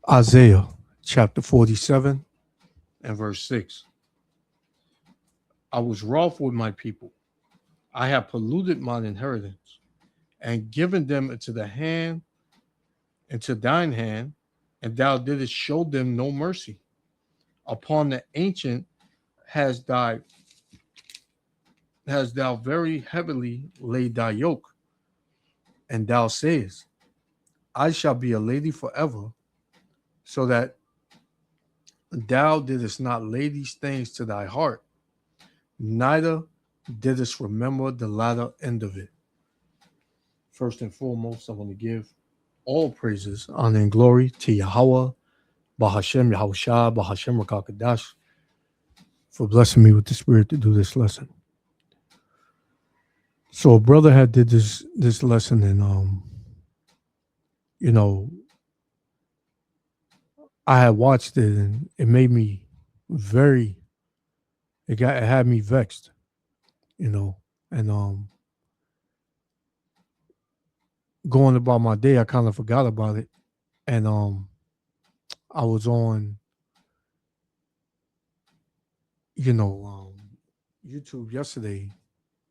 Isaiah chapter 47 and verse 6. I was wroth with my people. I have polluted mine inheritance and given them into thine hand, and thou didst show them no mercy. Upon the ancient has thy has thou very heavily laid thy yoke, and thou sayest, I shall be a lady forever, so that thou didst not lay these things to thy heart, neither didst remember the latter end of it. First and foremost, I want to give all praises, honor, and glory to Yahweh, Bahashem Yahushua, Bahashem Rakakadash, for blessing me with the spirit to do this lesson. So a brother had did this lesson, and you know, I had watched it, and it made me very. It had me vexed, and going about my day, I kind of forgot about it, and I was on, you know, YouTube yesterday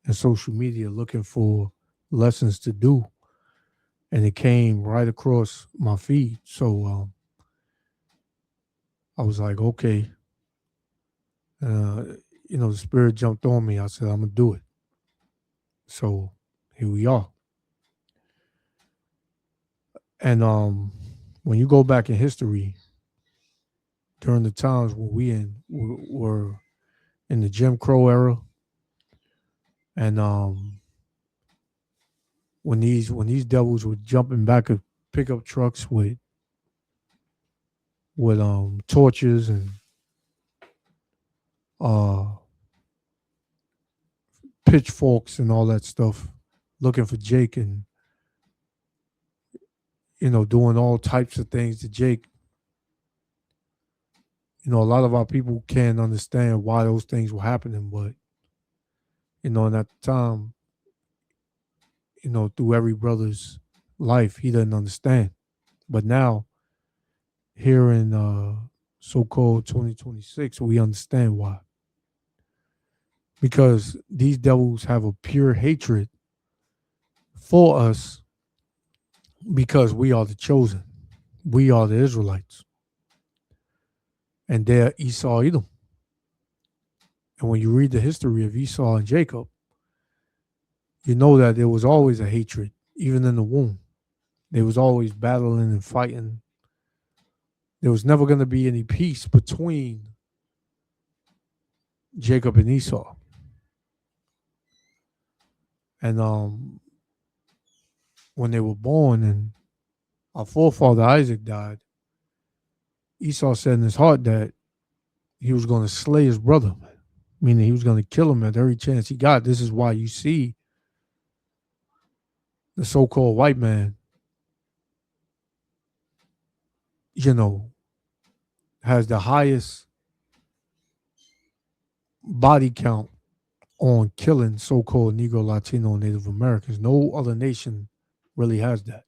and social media looking for lessons to do, and it came right across my feed. So I was like, okay, uh, the spirit jumped on me. I said, I'm gonna do it. So here we are. And when you go back in history, during the times when were in the Jim Crow era, and when these devils were jumping back of pickup trucks with torches and uh pitchforks and all that stuff, looking for Jake, and doing all types of things to Jake. A lot of our people can't understand why those things were happening, but and at the time, through every brother's life, he doesn't understand. But now, here in so-called 2026, we understand why. Because these devils have a pure hatred for us, because we are the chosen. We are the Israelites. And they're Esau Edom. And when you read the history of Esau and Jacob, you know that there was always a hatred, even in the womb. They was always battling and fighting. There was never going to be any peace between Jacob and Esau. And when they were born and our forefather Isaac died, Esau said in his heart that he was going to slay his brother, meaning he was going to kill him at every chance he got. This is why you see the so-called white man, has the highest body count on killing so-called Negro, Latino, and Native Americans. No other nation really has that.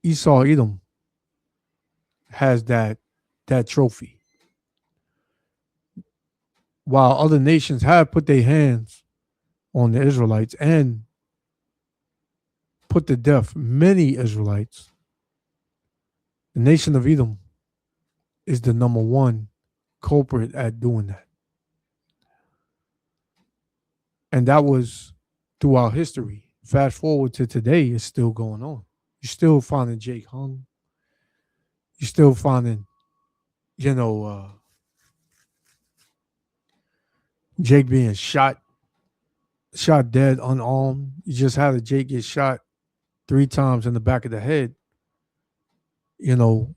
Esau Edom has that trophy. While other nations have put their hands on the Israelites and put to death many Israelites, the nation of Edom is the number one culprit at doing that. And that was throughout history. Fast forward to today, it's still going on. You're still finding Jake hung. You're still finding, Jake being shot dead, unarmed. You just had a Jake get shot 3 times in the back of the head, for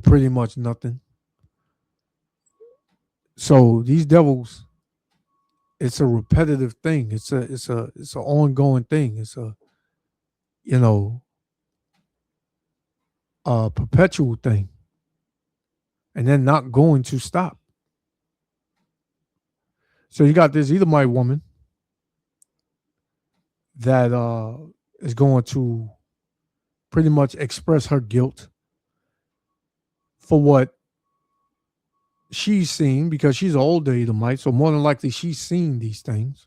pretty much nothing. So these devils, it's a repetitive thing. It's an ongoing thing. It's a perpetual thing, and they're not going to stop. So you got this Edomite woman that is going to pretty much express her guilt for what she's seen, because she's an older Edomite, so more than likely she's seen these things.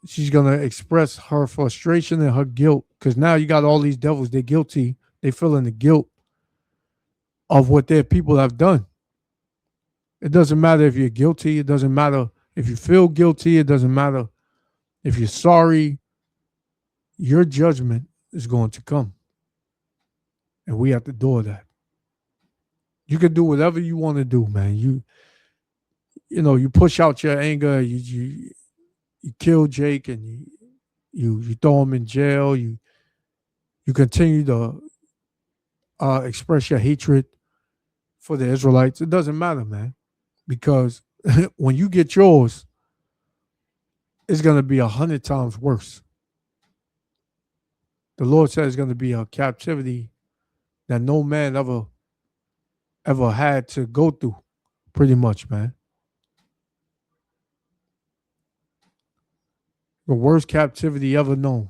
She's going to express her frustration and her guilt, because now you got all these devils, they're guilty. They feeling the guilt of what their people have done. It doesn't matter if you're guilty. It doesn't matter if you feel guilty. It doesn't matter if you're sorry. Your judgment is going to come. And we have to do that. You can do whatever you want to do, man. You push out your anger. You kill Jake and you throw him in jail. You continue to express your hatred for the Israelites. It doesn't matter, man, because when you get yours, it's going to be 100 times worse. The Lord said it's going to be a captivity that no man ever had to go through, pretty much, man. The worst captivity ever known.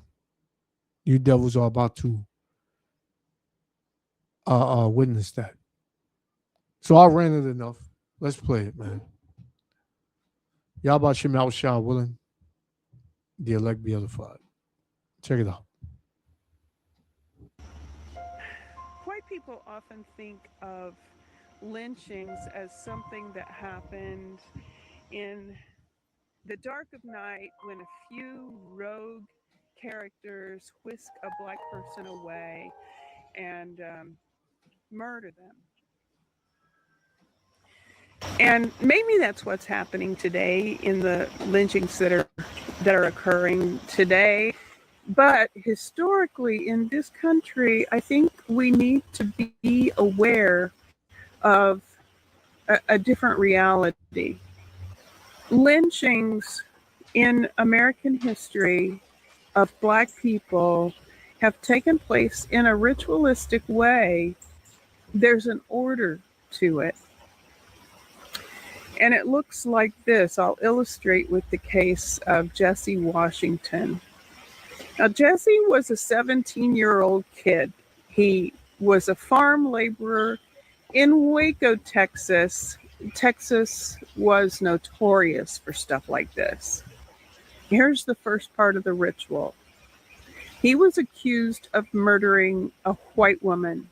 You devils are about to witness that. So I ranted enough. Let's play it, man. Yahweh Shem Yahushua willing, the elect be edified. Check it out. White people often think of lynchings as something that happened in the dark of night when a few rogue characters whisk a black person away and murder them. And maybe that's what's happening today in the lynchings that are occurring today. But historically in this country, I think we need to be aware of a different reality. Lynchings in American history of black people have taken place in a ritualistic way. There's an order to it. And it looks like this. I'll illustrate with the case of Jesse Washington. Now, Jesse was a 17-year-old kid. He was a farm laborer in Waco, Texas. Texas was notorious for stuff like this. Here's the first part of the ritual. He was accused of murdering a white woman.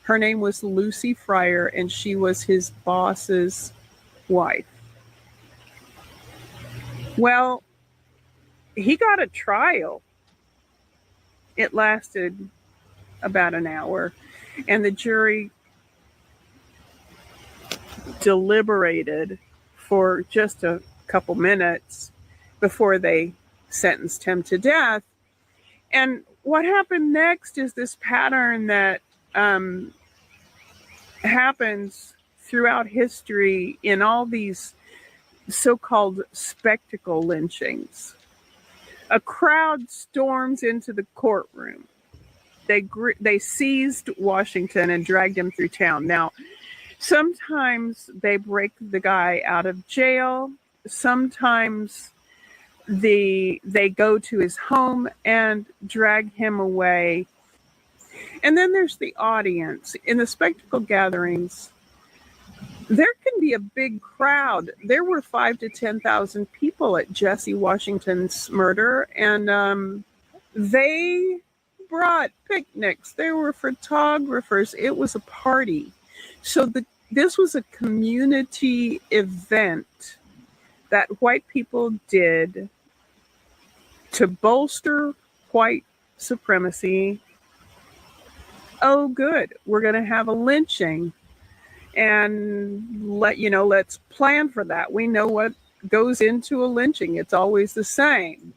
Her name was Lucy Fryer, and she was his boss's wife. Well, he got a trial. It lasted about an hour, and the jury deliberated for just a couple minutes before they sentenced him to death. And what happened next is this pattern that happens throughout history in all these so-called spectacle lynchings. A crowd storms into the courtroom. They seized Washington and dragged him through town. Now, sometimes they break the guy out of jail. Sometimes they go to his home and drag him away. And then there's the audience. In the spectacle gatherings, there can be a big crowd. There were 5,000 to 10,000 people at Jesse Washington's murder, and they brought picnics. There were photographers. It was a party. So this was a community event that white people did to bolster white supremacy. Oh, good. We're going to have a lynching. And let's plan for that. We know what goes into a lynching. It's always the same.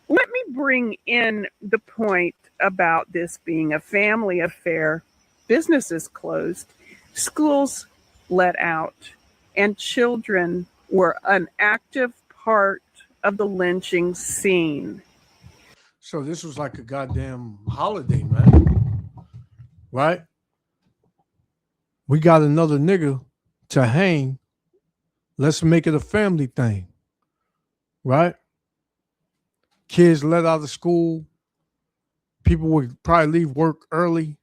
Let me bring in the point about this being a family affair. Businesses closed, schools let out, and children were an active part of the lynching scene. So this was like a goddamn holiday, man. Right? We got another nigga to hang. Let's make it a family thing. Right? Kids let out of school. People would probably leave work early,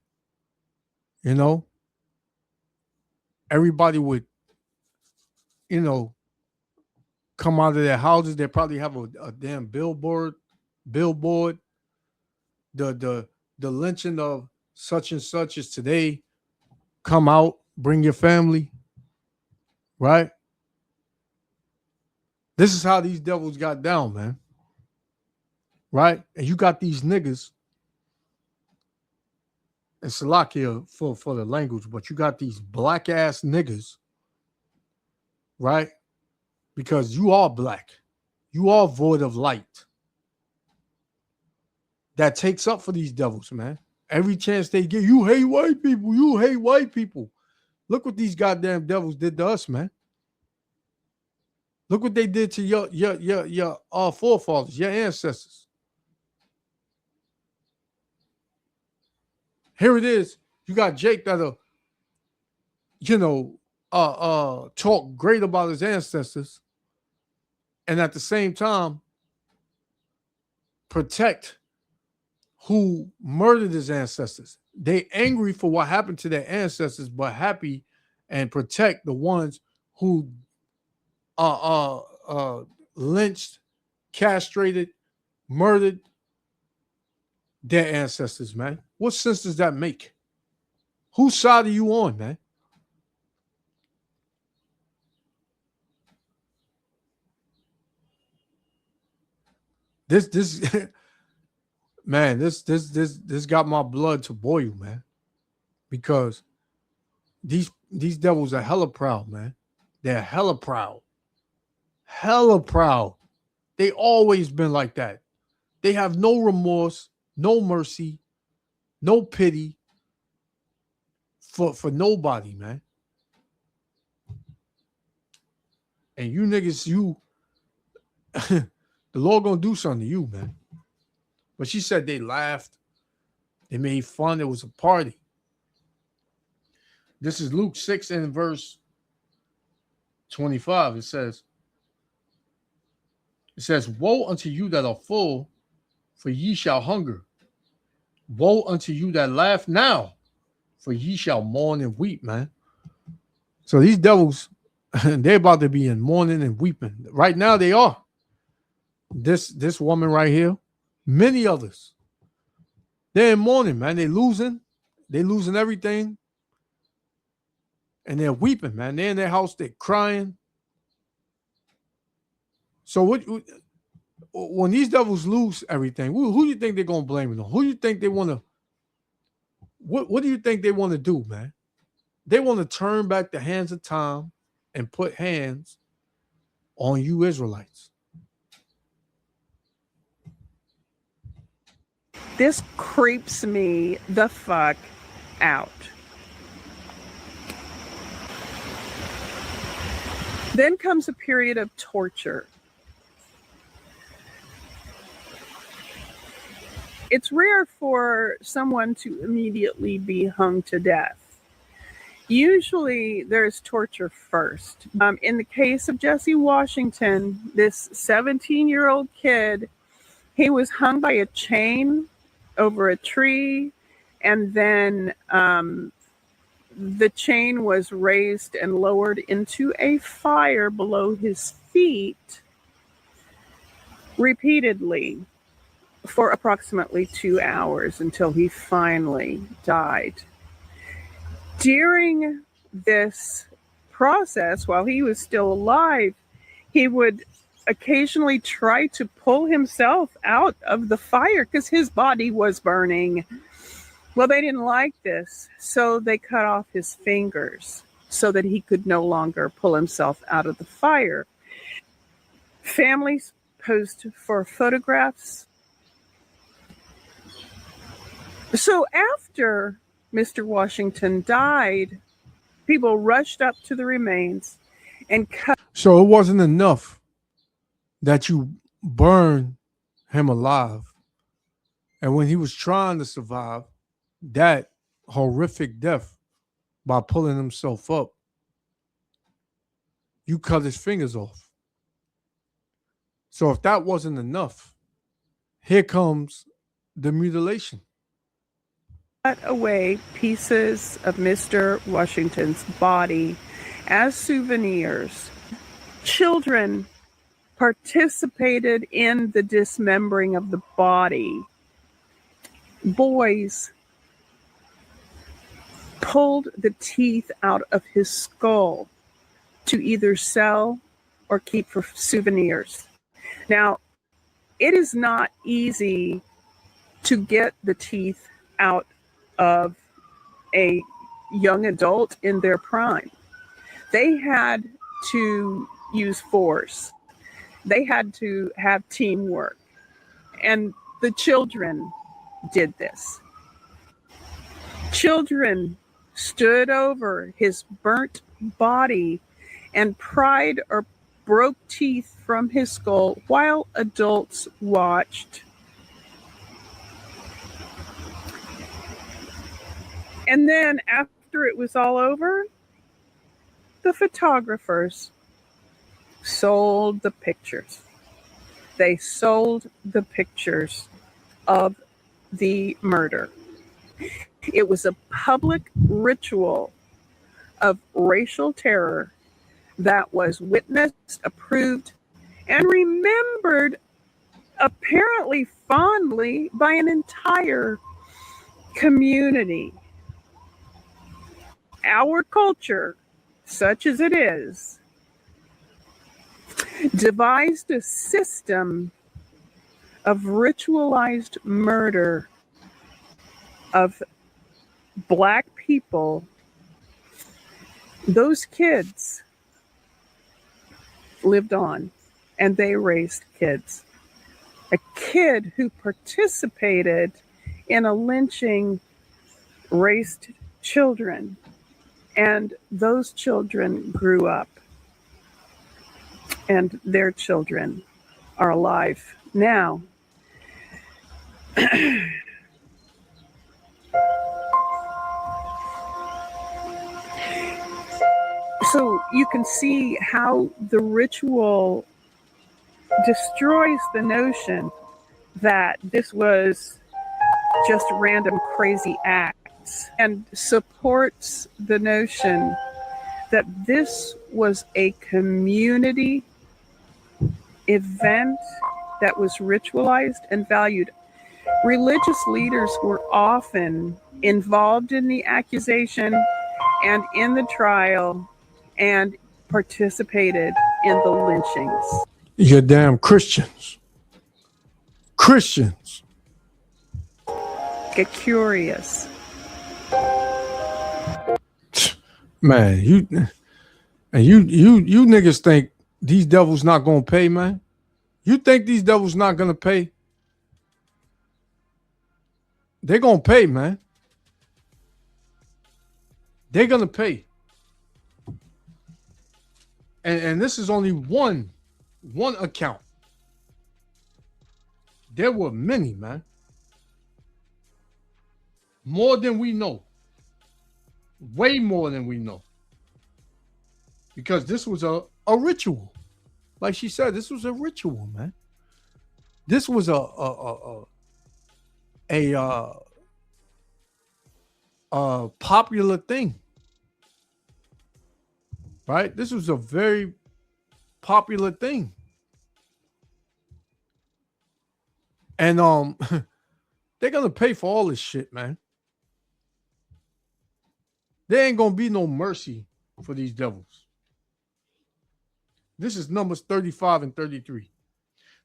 you know. Everybody would, you know, come out of their houses. They probably have a damn billboard. The lynching of such and such is today. Come out, bring your family, right? This is how these devils got down, man. Right? And you got these niggas, and Salakia for the language, but you got these black ass niggas, right? Because you are black. You are void of light. That takes up for these devils, man. Every chance they get, you hate white people. You hate white people. Look what these goddamn devils did to us, man. Look what they did to your forefathers, your ancestors. Here it is. You got Jake that'll, talk great about his ancestors, and at the same time protect who murdered his ancestors. They angry for what happened to their ancestors, but happy and protect the ones who lynched, castrated, murdered their ancestors, man. What sense does that make? Whose side are you on, man? This man, this got my blood to boil, man. Because these devils are hella proud, man. They're hella proud. Hella proud. They always been like that. They have no remorse, no mercy, no pity for nobody, man. And you niggas, the Lord gonna do something to you, man. But she said they laughed, they made fun, it was a party. This is Luke 6 and verse 25. It says, woe unto you that are full, for ye shall hunger. Woe unto you that laugh now, for ye shall mourn and weep, man. So these devils, they're about to be in mourning and weeping. Right now they are. This woman right here, many others, they're in mourning, man. They're losing everything. And they're weeping, man. They're in their house, they're crying. So when these devils lose everything, who do you think they're gonna blame it on? Who do you think they want to? What do you think they want to do, man? They want to turn back the hands of time and put hands on you Israelites. This creeps me the fuck out. Then comes a period of torture. It's rare for someone to immediately be hung to death. Usually there's torture first. In the case of Jesse Washington, this 17-year-old kid, he was hung by a chain over a tree, and then the chain was raised and lowered into a fire below his feet repeatedly for approximately 2 hours until he finally died. During this process, while he was still alive, he would occasionally try to pull himself out of the fire because his body was burning. Well, they didn't like this, so they cut off his fingers so that he could no longer pull himself out of the fire. Families posed for photographs. So after Mr. Washington died, people rushed up to the remains and cut. So it wasn't enough that you burn him alive. And when he was trying to survive that horrific death by pulling himself up, you cut his fingers off. So if that wasn't enough, here comes the mutilation. away pieces of Mr. Washington's body as souvenirs. Children participated in the dismembering of the body. Boys pulled the teeth out of his skull to either sell or keep for souvenirs. Now, it is not easy to get the teeth out of a young adult in their prime. They had to use force. They had to have teamwork. And the children did this. Children stood over his burnt body and pried or broke teeth from his skull while adults watched. And then after it was all over, the photographers sold the pictures. They sold the pictures of the murder. It was a public ritual of racial terror that was witnessed, approved, and remembered apparently fondly by an entire community. Our culture, such as it is, devised a system of ritualized murder of Black people. Those kids lived on and they raised kids. A kid who participated in a lynching raised children, and those children grew up, and their children are alive now. So you can see how the ritual destroys the notion that this was just random crazy acts, and supports the notion that this was a community event that was ritualized and valued. Religious leaders were often involved in the accusation and in the trial and participated in the lynchings. You damn Christians. Christians. Get curious. Man, you niggas think these devils not gonna pay, man? You think these devils not gonna pay? They're gonna pay, man. They're gonna pay. And this is only one account. There were many, man. More than we know. Way more than we know. Because this was a ritual. Like she said, this was a ritual, man. This was a popular thing. Right? This was a very popular thing. And they're gonna pay for all this shit, man. There ain't gonna be no mercy for these devils. This is Numbers 35 and 33.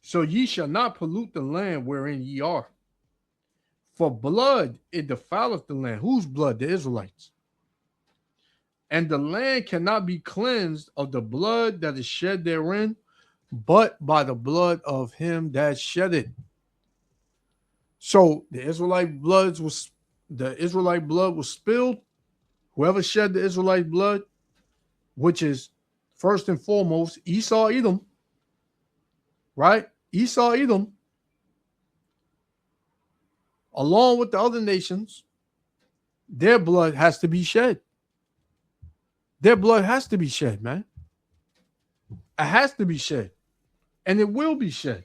So ye shall not pollute the land wherein ye are. For blood it defileth the land. Whose blood? The Israelites. And the land cannot be cleansed of the blood that is shed therein, but by the blood of him that shed it. So the Israelite blood was spilled. Whoever shed the Israelite blood, which is first and foremost Esau, Edom, right? Esau, Edom, along with the other nations, their blood has to be shed. Their blood has to be shed, man. It has to be shed. And it will be shed.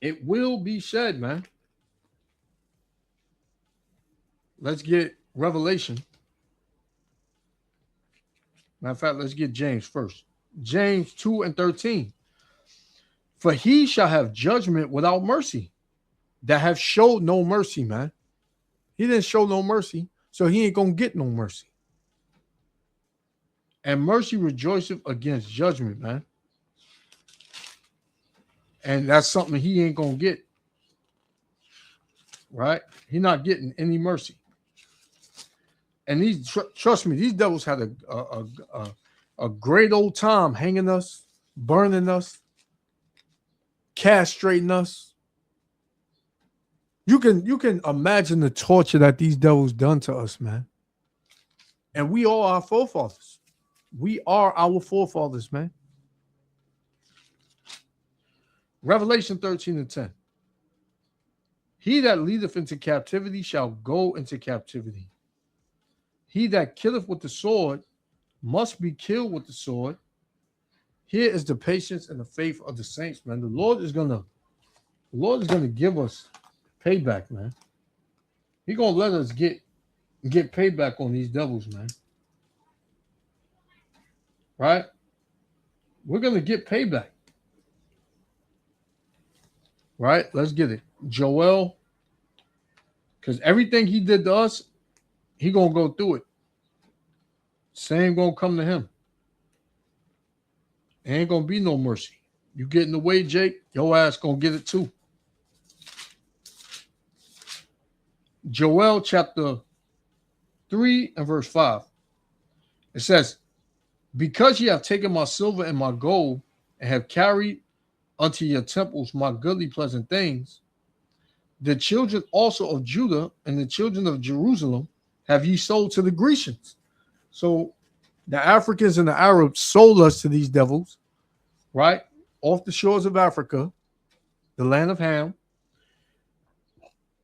It will be shed, man. Let's get Revelation. Matter of fact, let's get James first. James 2 and 13. For he shall have judgment without mercy, that have showed no mercy, man. He didn't show no mercy, so he ain't gonna get no mercy. And mercy rejoiceth against judgment, man. And that's something he ain't gonna get. Right? He not getting any mercy. And these, trust me, these devils had a great old time hanging us, burning us, castrating us. You can imagine the torture that these devils done to us, man. And we are our forefathers. We are our forefathers, man. Revelation 13 and 10. He that leadeth into captivity shall go into captivity. He that killeth with the sword must be killed with the sword. Here is the patience and the faith of the saints, man. The Lord is gonna give us payback, man. He's gonna let us get payback on these devils, man. Right? We're gonna get payback. Right? Let's get it. Joel, because everything he did to us, he gonna go through it. Same gonna come to him. Ain't gonna be no mercy. You get in the way, Jake, your ass gonna get it too. Joel chapter 3 and verse 5. It says, because ye have taken my silver and my gold, and have carried unto your temples my goodly pleasant things, the children also of Judah and the children of Jerusalem have ye sold to the Grecians. So the Africans and the Arabs sold us to these devils, right? Off the shores of Africa, the land of Ham,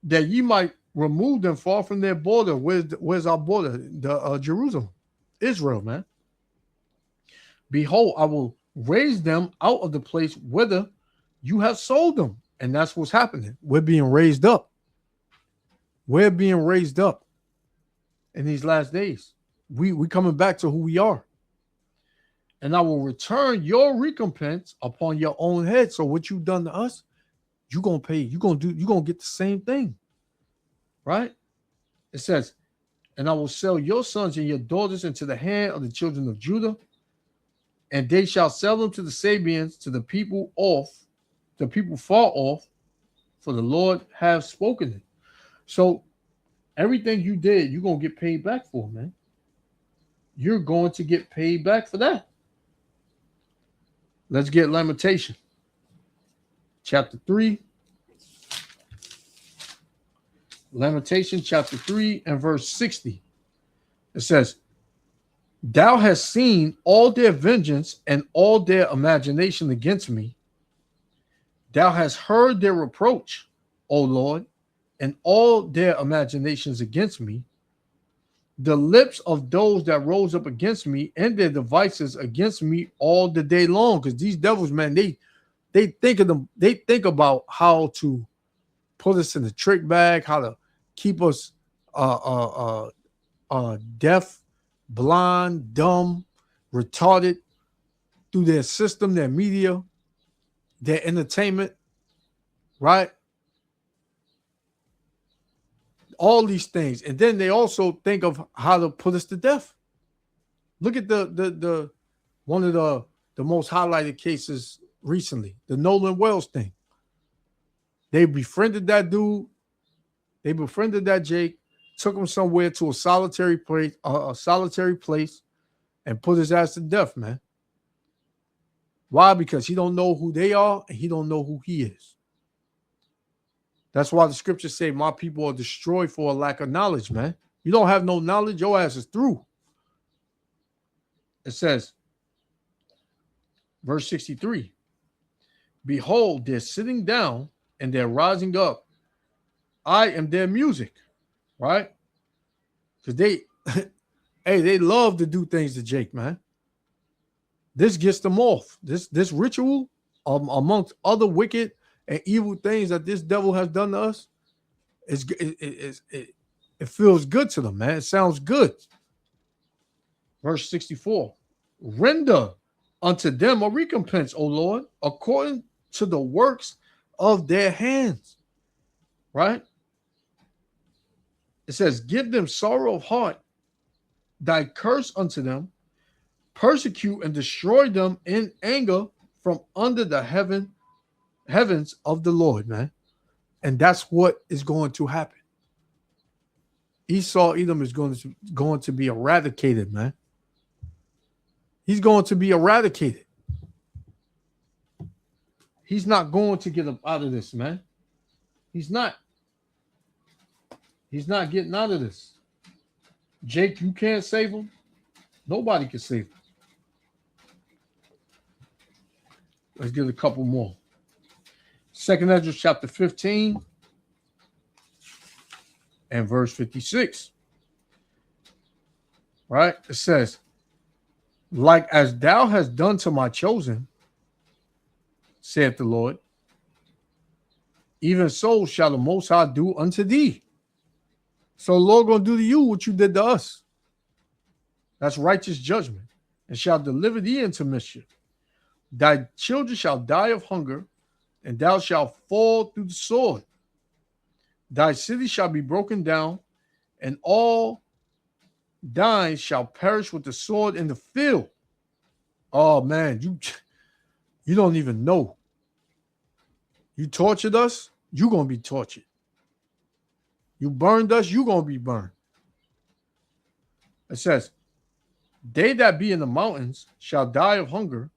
that ye might remove them far from their border. Where's our border? The Jerusalem, Israel, man. Behold, I will raise them out of the place whither you have sold them. And that's what's happening. We're being raised up. We're being raised up in these last days. We coming back to who we are. And I will return your recompense upon your own head. So what you've done to us, you're gonna pay. You're gonna get the same thing. Right? It says, and I will sell your sons and your daughters into the hand of the children of Judah, and they shall sell them to the Sabians, to the people far off, for the Lord have spoken it. So everything you did, you're going to get paid back for, man. You're going to get paid back for that. Let's get Lamentation. Chapter 3. Lamentation chapter 3 and verse 60. It says, thou hast seen all their vengeance and all their imagination against me. Thou hast heard their reproach, O Lord, and all their imaginations against me. The lips of those that rose up against me and their devices against me all the day long. Because these devils, man, they think of them. They think about how to put us in the trick bag, how to keep us deaf, blind, dumb, retarded through their system, their media, their entertainment, right? All these things. And then they also think of how to put us to death. Look at the one of the most highlighted cases recently, the Nolan Wells thing. They befriended that dude. They befriended that Jake, took him somewhere to a solitary place, and put his ass to death, man. Why? Because he don't know who they are and he don't know who he is. That's why the scriptures say my people are destroyed for a lack of knowledge, man. You don't have no knowledge, your ass is through. It says, verse 63, behold, they're sitting down and they're rising up. I am their music, right? Because they love to do things to Jake, man. This gets them off. This ritual, amongst other wicked and evil things that this devil has done to us, It feels good to them, man. It sounds good. Verse 64. Render unto them a recompense, O Lord, according to the works of their hands. Right? It says, give them sorrow of heart, thy curse unto them, persecute and destroy them in anger from under the heavens of the Lord, man. And that's what is going to happen. Esau, Edom is going to be eradicated, man. He's going to be eradicated. He's not going to get up out of this, man. He's not. He's not getting out of this. Jake, you can't save him. Nobody can save him. Let's get a couple more. 2nd Ezra chapter 15 and verse 56. Right? It says, like as thou hast done to my chosen, saith the Lord, even so shall the Most High do unto thee. So the Lord going to do to you what you did to us. That's righteous judgment, and shall deliver thee into mischief. Thy children shall die of hunger, and thou shalt fall through the sword. Thy city shall be broken down, and all thine shall perish with the sword in the field. Oh man, you don't even know. You tortured us, you're gonna be tortured. You burned us, you're gonna be burned. It says, they that be in the mountains shall die of hunger,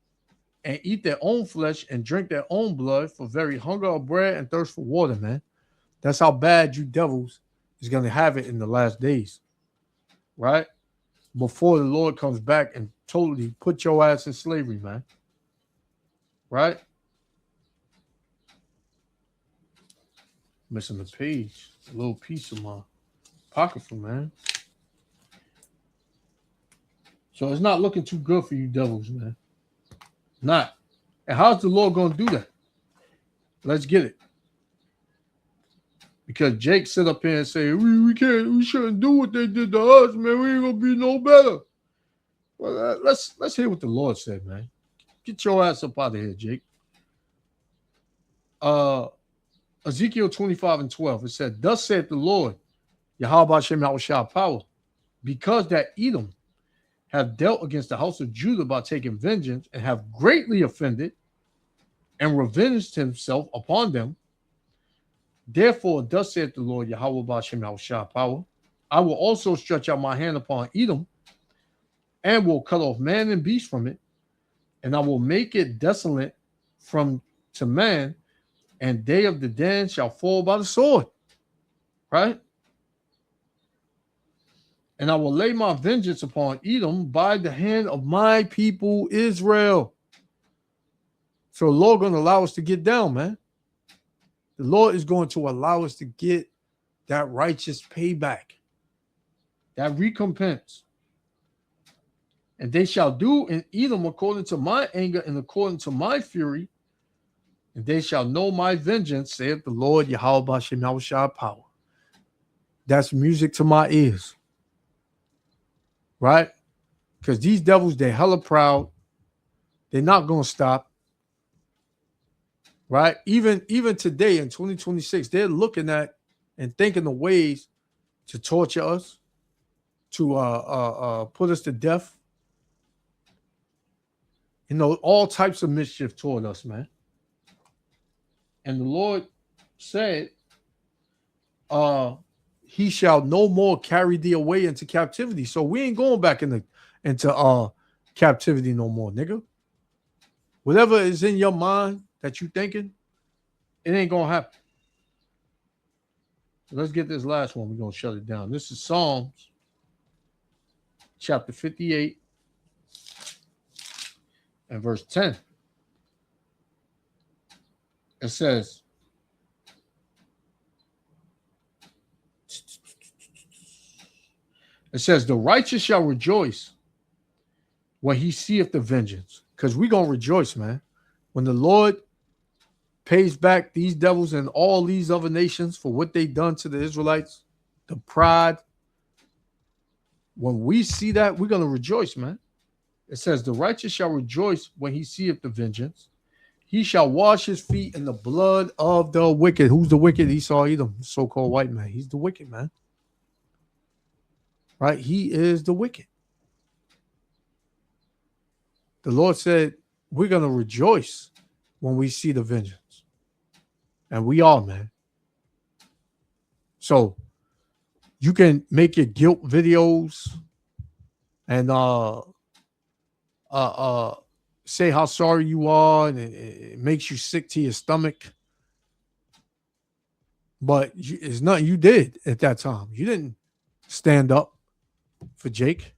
and eat their own flesh and drink their own blood for very hunger of bread and thirst for water, man. That's how bad you devils is going to have it in the last days, right? Before the Lord comes back and totally put your ass in slavery, man. Right? Missing a page, a little piece of my apocryphal, man. So it's not looking too good for you devils, man. Not. And how's the Lord going to do that? Let's get it. Because Jake sit up here and say, we shouldn't do what they did to us, man. We ain't going to be no better. Well, let's hear what the Lord said, man. Get your ass up out of here, Jake. Ezekiel 25 and 12, it said, thus saith the Lord, Yahweh Shem Yahushua power, because that Edom have dealt against the house of Judah by taking vengeance and have greatly offended and revenged himself upon them. Therefore, thus saith the Lord, Yahweh Ba'ashem Yahushua power, I will also stretch out my hand upon Edom and will cut off man and beast from it, and I will make it desolate from to man, and they of the den shall fall by the sword. Right? And I will lay my vengeance upon Edom by the hand of my people Israel. So the Lord going to allow us to get down, man. The Lord is going to allow us to get that righteous payback, that recompense. And they shall do in Edom according to my anger and according to my fury. And they shall know my vengeance, saith the Lord Yahweh Ba'ashem Yahushua power. That's music to my ears. Right? Because these devils, they're hella proud. They're not going to stop. Right? Even today in 2026, they're looking at and thinking of ways to torture us, to put us to death. You know, all types of mischief toward us, man. And the Lord said, he shall no more carry thee away into captivity. So we ain't going back into captivity no more, nigga. Whatever is in your mind that you thinking, it ain't gonna happen. So let's get this last one. We're gonna shut it down. This is Psalms chapter 58 and verse 10. It says, the righteous shall rejoice when he seeth the vengeance. Because we're going to rejoice, man. When the Lord pays back these devils and all these other nations for what they done to the Israelites, the pride. When we see that, we're going to rejoice, man. It says, the righteous shall rejoice when he seeth the vengeance. He shall wash his feet in the blood of the wicked. Who's the wicked? Esau, Edom, so-called white man. He's the wicked, man. Right? He is the wicked. The Lord said, we're going to rejoice when we see the vengeance. And we are, man. So you can make your guilt videos and say how sorry you are, and it makes you sick to your stomach. But it's nothing you did at that time. You didn't stand up for Jake.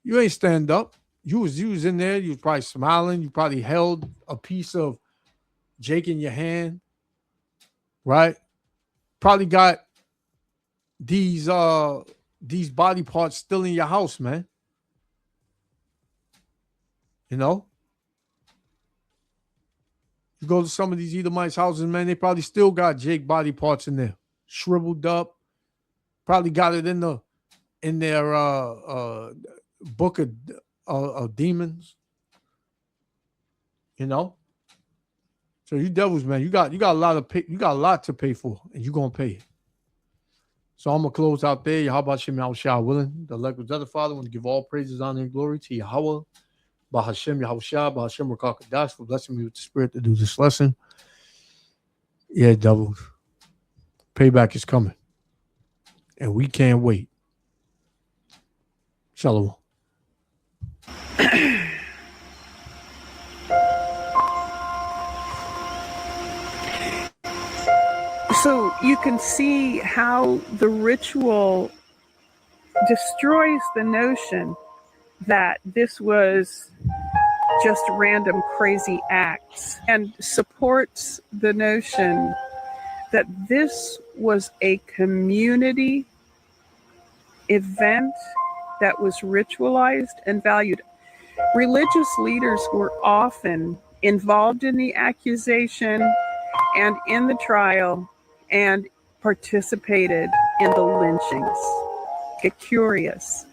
You ain't stand up. You was in there. You was probably smiling. You probably held a piece of Jake in your hand, right? Probably got these body parts still in your house, man. You know? You go to some of these Edomites' houses, man, they probably still got Jake body parts in there, shriveled up. Probably got it in their book of demons. You know? So you devils, man, you got a lot to pay for, and you're gonna pay it. So I'm gonna close out there. Yahweh Shem Yahushua willing. The elect was other Father. I want to give all praises, honor, and glory to Yahweh. Bahashem Yahushua, Bahashem Rakakadash, for blessing me with the spirit to do this lesson. Yeah, devils. Payback is coming. And we can't wait. Shalom. So you can see how the ritual destroys the notion that this was just random crazy acts, and supports the notion that this was a community event that was ritualized and valued. Religious leaders were often involved in the accusation and in the trial and participated in the lynchings. Get curious.